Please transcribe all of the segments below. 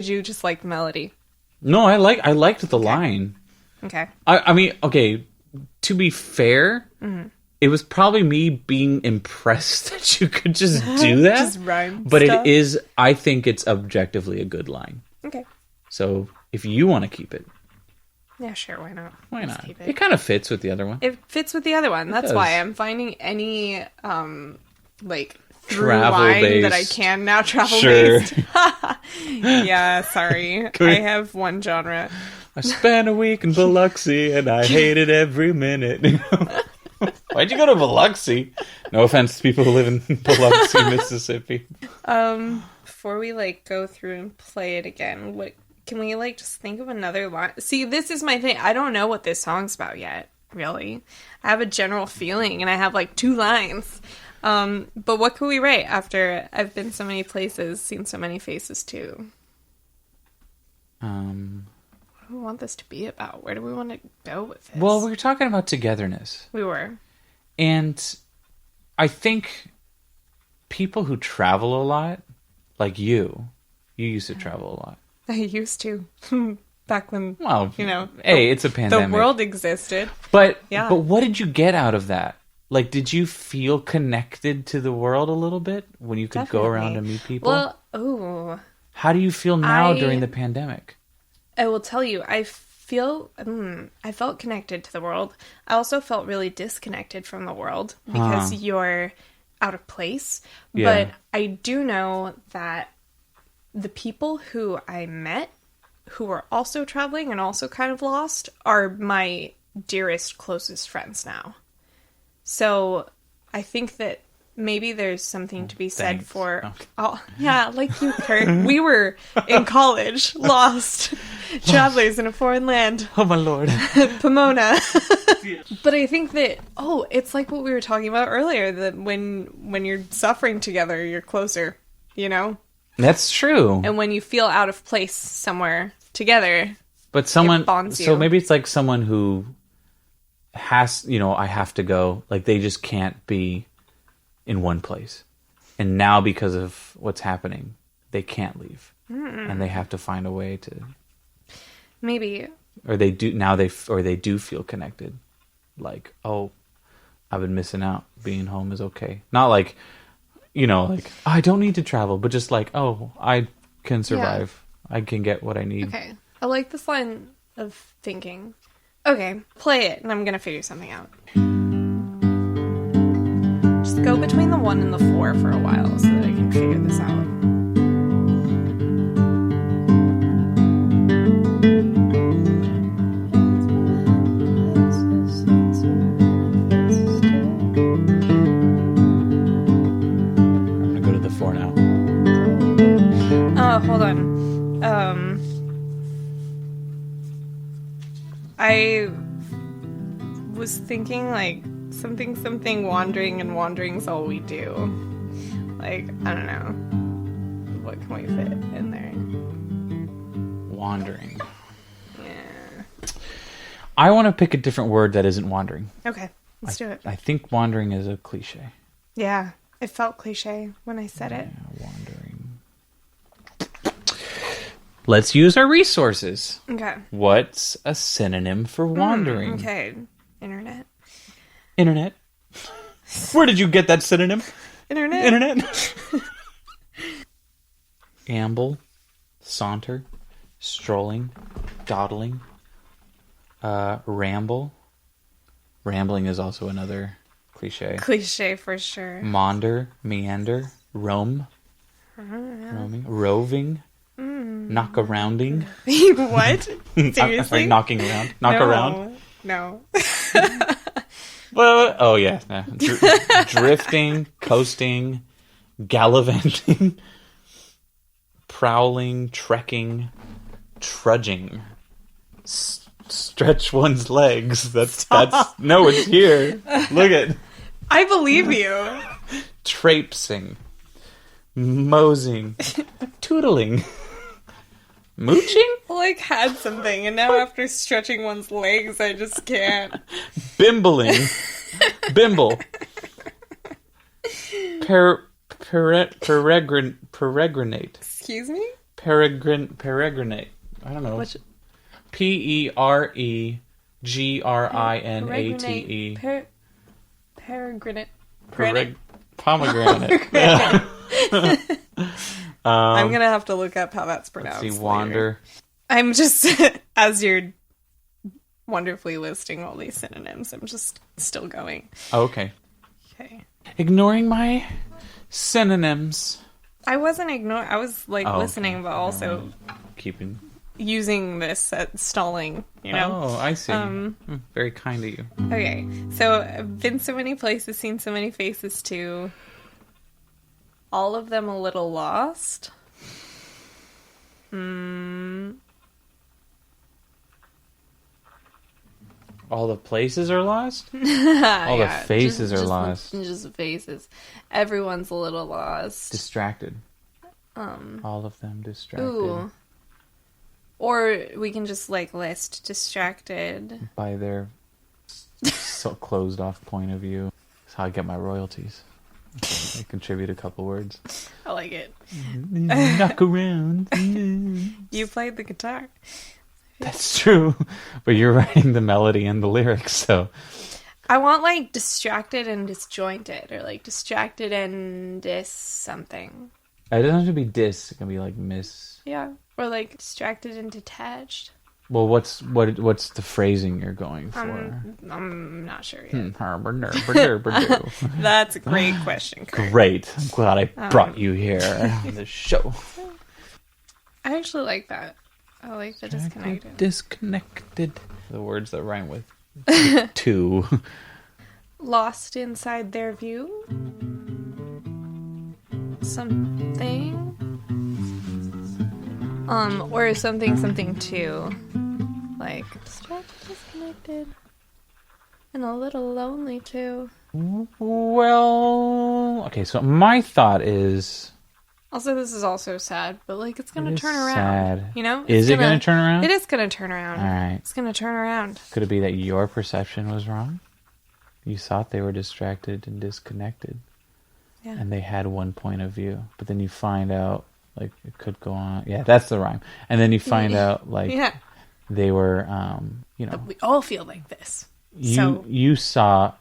Did you just like the melody? No, I liked the line. Okay. I mean, okay, to be fair, it was probably me being impressed that you could just do that. Just rhyme but stuff. it is, I think it's objectively a good line. Okay. So if you want to keep it. Yeah, sure, why not? Why Let's not? keep It kind of fits with the other one. It fits with the other one. That's does. why I'm finding any, like, through Travel line based. that I can now travel Sure. based. Yeah, sorry. I have one genre. I spent a week in Biloxi and I hated every minute. Why'd you go to Biloxi? No offense to people who live in Biloxi, Mississippi. Before we, like, go through and play it again, what can we, like, just think of another line? See, this is my thing. I don't know what this song's about yet, really. I have a general feeling, and I have, like, 2 lines. But what can we write after I've been so many places, seen so many faces, too? What do we want this to be about? Where do we want to go with this? Well, we were talking about togetherness. We were. And I think people who travel a lot, like you used to travel a lot. I used to. Back when, Well, you know, hey, it's a pandemic. the world existed. But Yeah. But what did you get out of that? Like, did you feel connected to the world a little bit when you could go around and meet people? Well, How do you feel now during the pandemic? I will tell you, I felt connected to the world. I also felt really disconnected from the world because you're out of place. Yeah. But I do know that the people who I met who are also traveling and also kind of lost are my dearest, closest friends now. So I think that maybe there's something to be said Thanks. for... Okay. Oh, yeah, like you, Kurt. We were in college, lost, travelers in a foreign land. Oh, my Lord. Pomona. But I think that, it's like what we were talking about earlier, that when you're suffering together, you're closer, you know? That's true. And when you feel out of place somewhere together, But someone... it bonds So you. maybe it's like someone who has, I have to go. Like, they just can't be in one place. And now, because of what's happening, they can't leave. And they have to find a way to... maybe... Or they do feel connected. Like, oh, I've been missing out. Being home is okay. Not like, like, I don't need to travel, but just like, oh, I can survive. Yeah. I can get what I need. Okay. I like this line of thinking. Okay, play it, and I'm gonna figure something out. Just go between the 1 and the 4 for a while so that I can figure this out. Hold on. I was thinking like something wandering, and wandering's all we do. Like, I don't know. What can we fit in there? Wandering. Yeah. I want to pick a different word that isn't wandering. Okay, let's do it. I think wandering is a cliche. Yeah, it felt cliche when I said it. Wandering. Let's use our resources. Okay. What's a synonym for wandering? Okay. Internet. Where did you get that synonym? Internet. Amble, saunter, strolling, dawdling, ramble. Rambling is also another cliche. Cliche for sure. Maunder, meander, roam, roaming, roving, knock-arounding. What? Seriously? Knocking around. Knock around? No. Well, oh yeah. No. Drifting, coasting, gallivanting, prowling, trekking, trudging, stretch one's legs. That's no, it's here. Look at. I believe you. Traipsing, mosing, tootling, mooching, Like had something, and now after stretching one's legs, I just can't. bimbling, bimble, peregrinate, Excuse me? peregrinate. I don't know. Which Peregrinate. Peregrinate. Pomegranate. I'm gonna have to look up how that's pronounced. Let's see, wander. I'm just as you're wonderfully listing all these synonyms, I'm just still going. Oh, okay. Okay. Ignoring my synonyms. I wasn't ignoring. I was listening, but also keeping using this at stalling. You know. Oh, I see. Very kind of you. Okay, so I've been so many places, seen so many faces too. All of them a little lost. All the places are lost? All the faces are lost. Just faces. Everyone's a little lost. Distracted. All of them distracted. Ooh. Or we can just list distracted. By their so closed off point of view. That's how I get my royalties. I contribute a couple words. I like it. Knock around. You played the guitar. That's true. But you're writing the melody and the lyrics, so. I want distracted and disjointed, or distracted and something. It doesn't have to be dis. It can be miss. Yeah, or distracted and detached. Well, what's the phrasing you're going for? I'm not sure yet. That's a great question, Kurt. Great. I'm glad I brought you here on the show. I actually like that. I like the disconnected. Disconnected. The words that rhyme with two. Lost inside their view. Something. Or something too. Distracted, disconnected. And a little lonely too. Well, okay, so my thought is... Also, this is also sad, but it's going to turn around. Sad. You know? Is it going to turn around? It is going to turn around. All right. It's going to turn around. Could it be that your perception was wrong? You thought they were distracted and disconnected. Yeah. And they had one point of view. But then you find out, it could go on. Yeah, that's the rhyme. And then you find out, yeah. They were, But we all feel like this. You saw,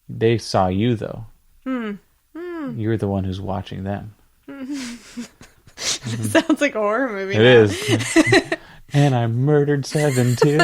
they saw you, though. You're the one who's watching them. Sounds like a horror movie. It is. And I murdered 7 too.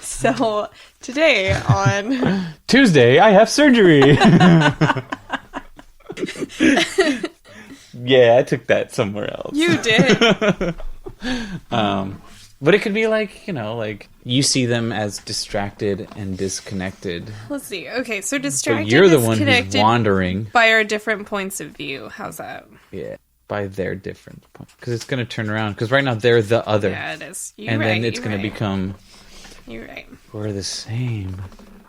So today on Tuesday, I have surgery. Yeah, I took that somewhere else. You did. But it could be you see them as distracted and disconnected. Let's see. Okay, so distracted, but you're the one who's wandering by our different points of view. How's that? Yeah, by their different points. Because it's going to turn around. Because right now they're the other. Yeah, it is. Then it's going to become... You're right. We're the same.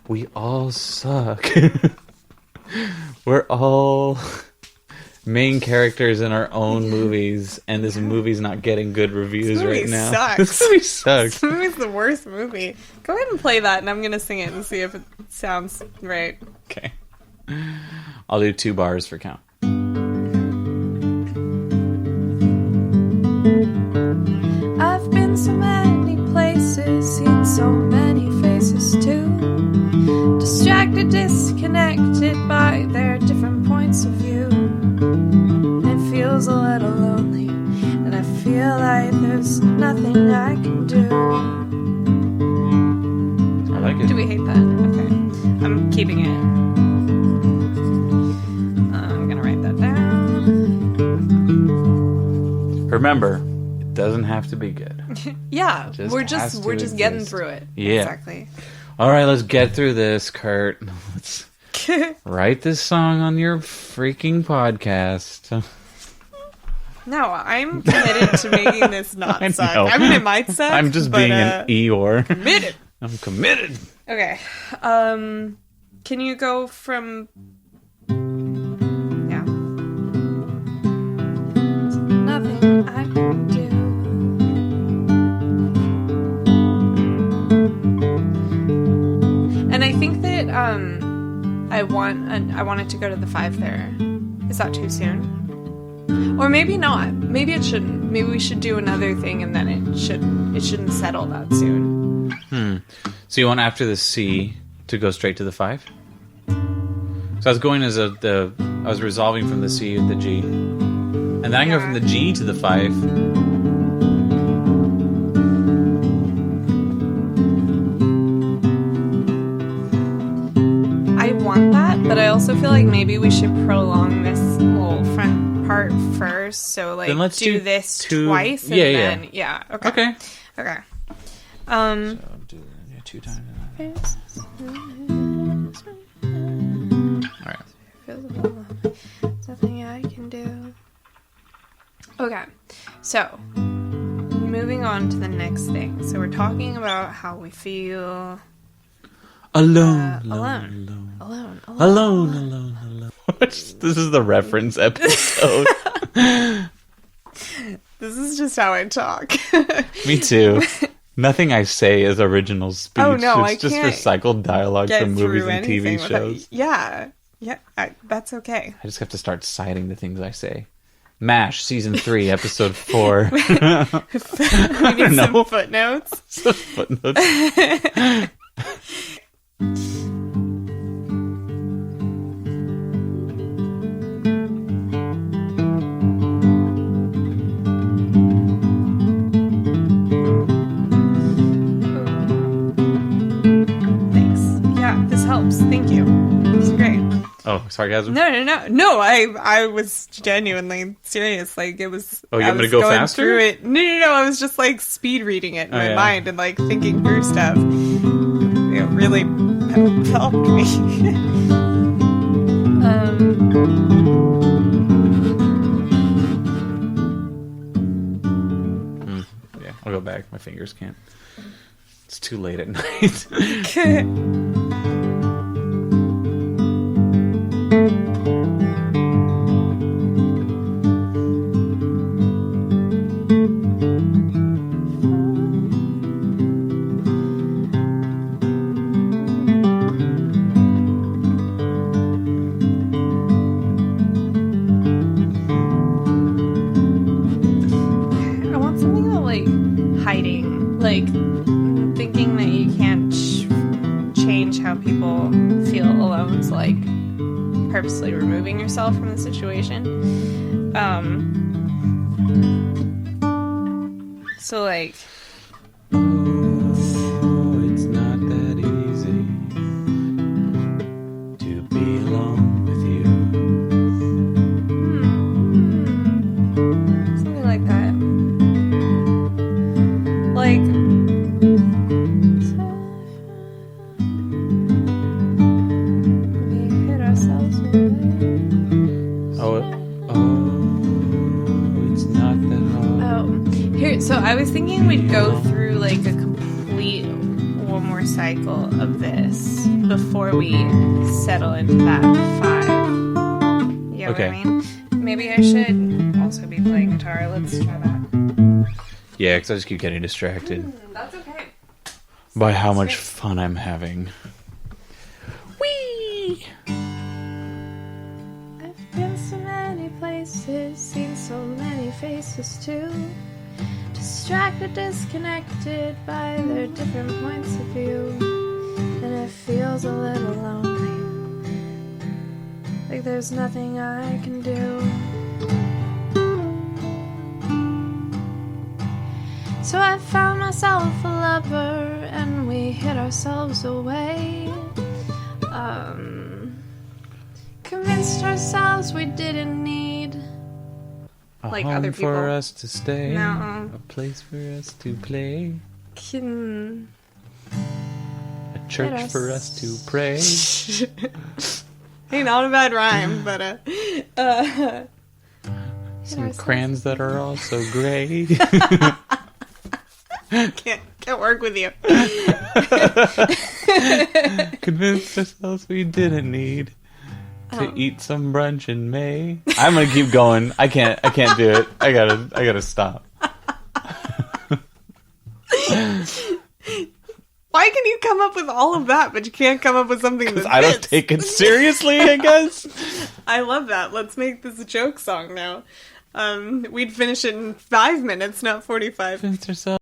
We all suck. We're all... main characters in our own movies, and this movie's not getting good reviews right now. Sucks. This movie sucks. This movie's the worst movie. Go ahead and play that, and I'm gonna sing it and see if it sounds right. Okay. I'll do 2 bars for count. I've been so many places, seen so many faces too. Distracted, disconnected by their different points of view. It feels a little lonely, and I feel like there's nothing I can do. I like it. Do we hate that? Okay. I'm keeping it. I'm gonna write that down. Remember, it doesn't have to be good. Yeah, we're just getting through it. Yeah. Exactly. All right, let's get through this, Kurt. Let's write this song on your freaking podcast. No, I'm committed to making this not suck. I mean, it might suck. I'm just being an Eeyore. Committed. I'm committed. Okay. Can you go from... Yeah. Nothing I can do. And I think that I want it to go to the 5 there. Is that too soon? Or maybe not. Maybe it shouldn't. maybe we should do another thing, and then it shouldn't settle that soon. So you want after the C to go straight to the 5? So I was going as I was resolving from the C to the G, and then I can go from the G to the 5. I want that, but I also feel like maybe we should prolong this whole front part first. So like, then let's do this twice, and then okay. So do 2 times. All right. Nothing I can do. Okay, so moving on to the next thing. So we're talking about how we feel alone. This is the reference episode. This is just how I talk. Me too. Nothing I say is original speech. Oh no, it's just recycled dialogue from movies and TV shows. That's okay. I just have to start citing the things I say. MASH season 3 episode 4. We need some footnotes. Some footnotes. Helps. Thank you. It's great. Oh, sarcasm? No. I was genuinely serious. Like it was. Oh, you want me to go faster? Through it. No. I was just like speed reading it in my mind and like thinking through stuff. It really helped me. Yeah, I'll go back. My fingers can't. It's too late at night. I want something about like hiding, like thinking that you can't change how people feel alone, so like purposely removing yourself from the situation. So like, it's not that easy to be alone with you. Something like that. Like, we hit ourselves away. It's not that hard. Here, so I was thinking we'd go through like a complete one more cycle of this before we settle into that 5. You know what I mean? Maybe I should also be playing guitar. Let's try that. Yeah, because I just keep getting distracted That's okay. by how much fun I'm having. Whee! I've been so many places, seen so many faces too. Distracted, disconnected by their different points of view. And it feels a little lonely, like there's nothing I can do. So I found myself a lover, and we hid ourselves away. Convinced ourselves we didn't need like home other people. for us to stay. No. A place for us to play. A church for us to pray. Hey, not a bad rhyme, but Some crayons that are all so gray. Can't work with you. Convinced ourselves we didn't need to eat some brunch in May. I'm gonna keep going. I can't do it. I gotta stop. Why can you come up with all of that, but you can't come up with something that I don't take it seriously, I guess. I love that. Let's make this a joke song now. We'd finish it in 5 minutes, not 45. Convince herself.